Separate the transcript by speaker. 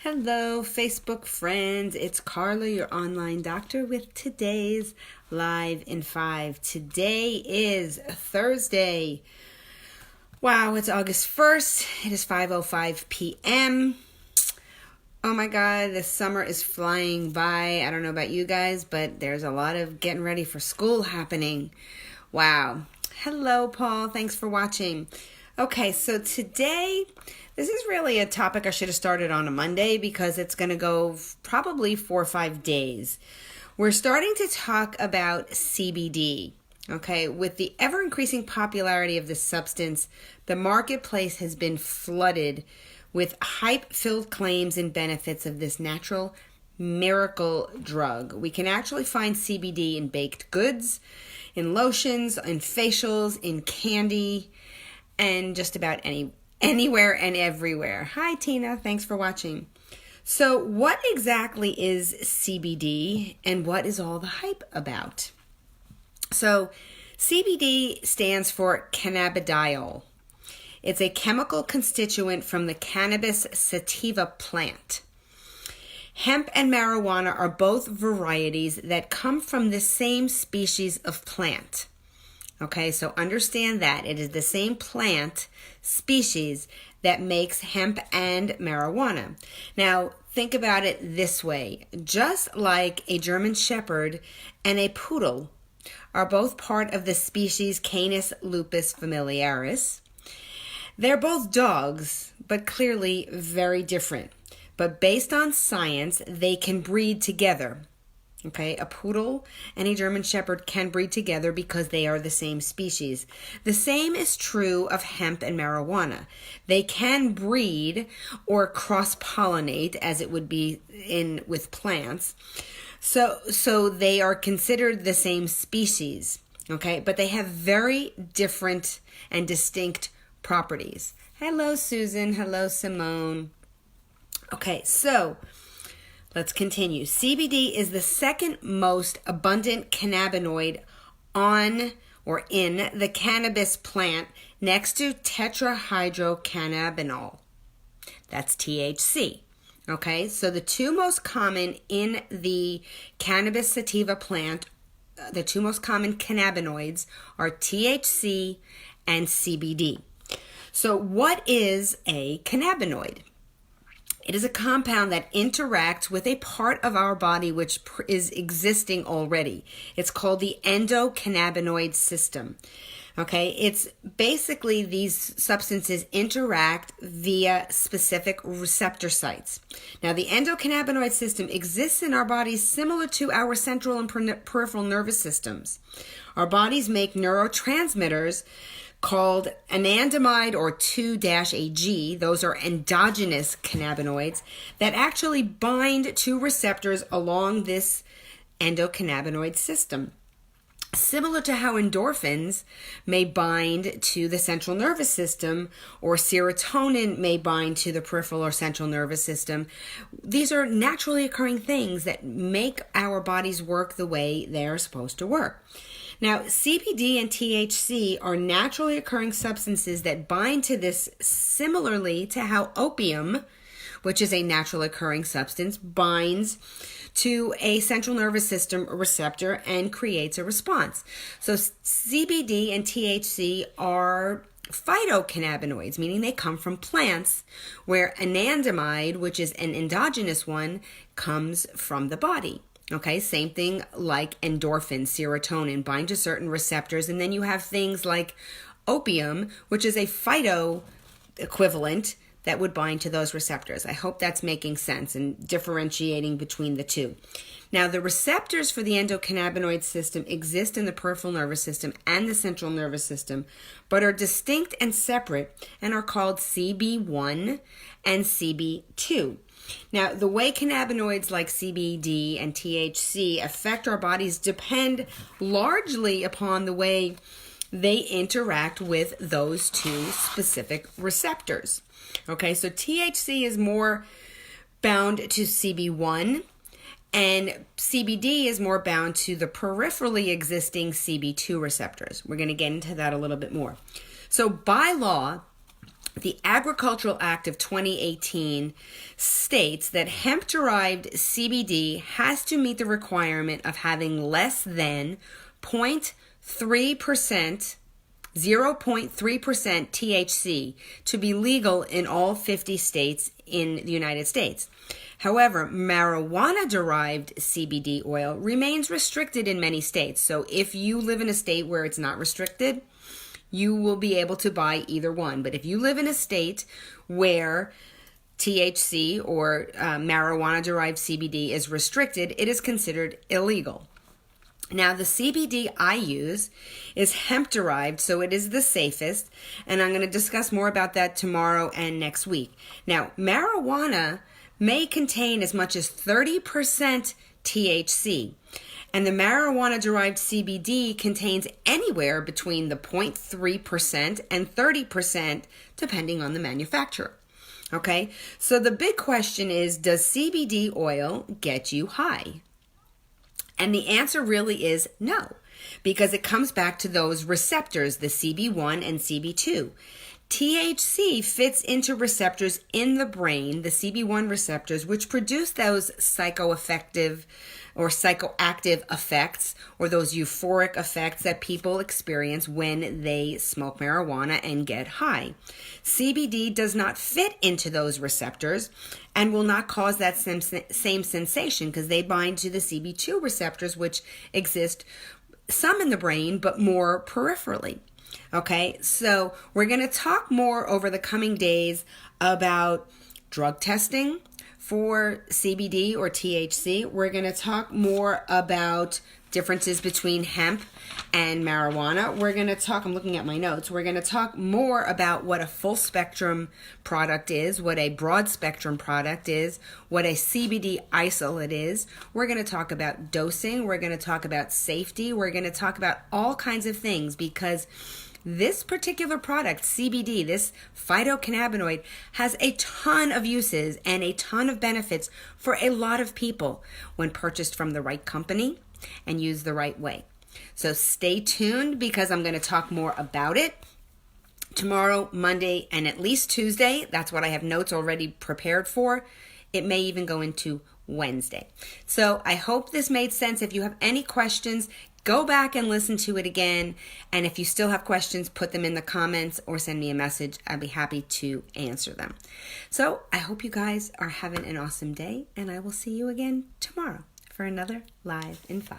Speaker 1: Hello, Facebook friends. It's Carla, your online doctor, with today's Live in 5. Today is Thursday. Wow, it's August 1st. It is 5:05 p.m. Oh my God, the summer is flying by. I don't know about you guys, but there's a lot of getting ready for school happening. Wow. Hello, Paul. Thanks for watching. Okay, so today, this is really a topic I should have started on a Monday because it's going to go probably 4 or 5 days. We're starting to talk about CBD. Okay, with the ever-increasing popularity of this substance, the marketplace has been flooded with hype-filled claims and benefits of this natural miracle drug. We can actually find CBD in baked goods, in lotions, in facials, in candy, and just about anywhere and everywhere. Hi, Tina. Thanks for watching. So what exactly is CBD and what is all the hype about? So CBD stands for cannabidiol. It's a chemical constituent from the cannabis sativa plant. Hemp and marijuana are both varieties that come from the same species of plant. Okay, so understand that. It is the same plant species that makes hemp and marijuana. Now, think about it this way. Just like a German Shepherd and a poodle are both part of the species Canis lupus familiaris, they're both dogs, but clearly very different. But based on science, they can breed together. Okay, a poodle and a German Shepherd can breed together because they are the same species. The same is true of hemp and marijuana. They can breed or cross-pollinate, as it would be with plants. So they are considered the same species. Okay, but they have very different and distinct properties. Hello, Susan. Hello, Simone. Okay, so let's continue. CBD is the second most abundant cannabinoid on or in the cannabis plant next to tetrahydrocannabinol. That's THC. Okay, so the two most common in the cannabis sativa plant, the two most common cannabinoids are THC and CBD. So what is a cannabinoid? It is a compound that interacts with a part of our body which is existing already. It's called the endocannabinoid system. Okay, it's basically these substances interact via specific receptor sites. Now, the endocannabinoid system exists in our bodies similar to our central and peripheral nervous systems. Our bodies make neurotransmitters called anandamide or 2-AG. Those are endogenous cannabinoids that actually bind to receptors along this endocannabinoid system. Similar to how endorphins may bind to the central nervous system or serotonin may bind to the peripheral or central nervous system, these are naturally occurring things that make our bodies work the way they are supposed to work. Now, CBD and THC are naturally occurring substances that bind to this similarly to how opium, which is a naturally occurring substance, binds to a central nervous system receptor and creates a response. So CBD and THC are phytocannabinoids, meaning they come from plants, where anandamide, which is an endogenous one, comes from the body. Okay, same thing like endorphins, serotonin, bind to certain receptors. And then you have things like opium, which is a phyto equivalent that would bind to those receptors. I hope that's making sense and differentiating between the two. Now, the receptors for the endocannabinoid system exist in the peripheral nervous system and the central nervous system, but are distinct and separate and are called CB1 and CB2. Now, the way cannabinoids like CBD and THC affect our bodies depend largely upon the way they interact with those two specific receptors. Okay, so THC is more bound to CB1 and CBD is more bound to the peripherally existing CB2 receptors. We're going to get into that a little bit more. So by law, The Agricultural Act of 2018 states that hemp-derived CBD has to meet the requirement of having less than 0.3% THC to be legal in all 50 states in the United States. However, marijuana-derived CBD oil remains restricted in many states. So if you live in a state where it's not restricted, you will be able to buy either one. But if you live in a state where THC or marijuana-derived CBD is restricted, it is considered illegal. Now, the CBD I use is hemp-derived, so it is the safest, and I'm going to discuss more about that tomorrow and next week. Now, marijuana may contain as much as 30% THC, and the marijuana-derived CBD contains anywhere between the 0.3% and 30%, depending on the manufacturer. Okay, so the big question is, does CBD oil get you high? And the answer really is no, because it comes back to those receptors, the CB1 and CB2. THC fits into receptors in the brain, the CB1 receptors, which produce those psychoactive effects, or those euphoric effects that people experience when they smoke marijuana and get high. CBD does not fit into those receptors and will not cause that same sensation because they bind to the CB2 receptors, which exist some in the brain, but more peripherally. Okay, so we're going to talk more over the coming days about drug testing for CBD or THC. We're going to talk more about differences between hemp and marijuana. We're going to talk, I'm looking at my notes, we're going to talk more about what a full spectrum product is, what a broad spectrum product is, what a CBD isolate is. We're going to talk about dosing. We're going to talk about safety. We're going to talk about all kinds of things, because this particular product, CBD, this phytocannabinoid, has a ton of uses and a ton of benefits for a lot of people when purchased from the right company and used the right way. So stay tuned, because I'm going to talk more about it tomorrow, Monday, and at least Tuesday. That's what I have notes already prepared for. It may even go into Wednesday. So I hope this made sense. If you have any questions, go back and listen to it again. And if you still have questions, put them in the comments or send me a message. I'd be happy to answer them. So I hope you guys are having an awesome day, and I will see you again tomorrow for another Live in 5.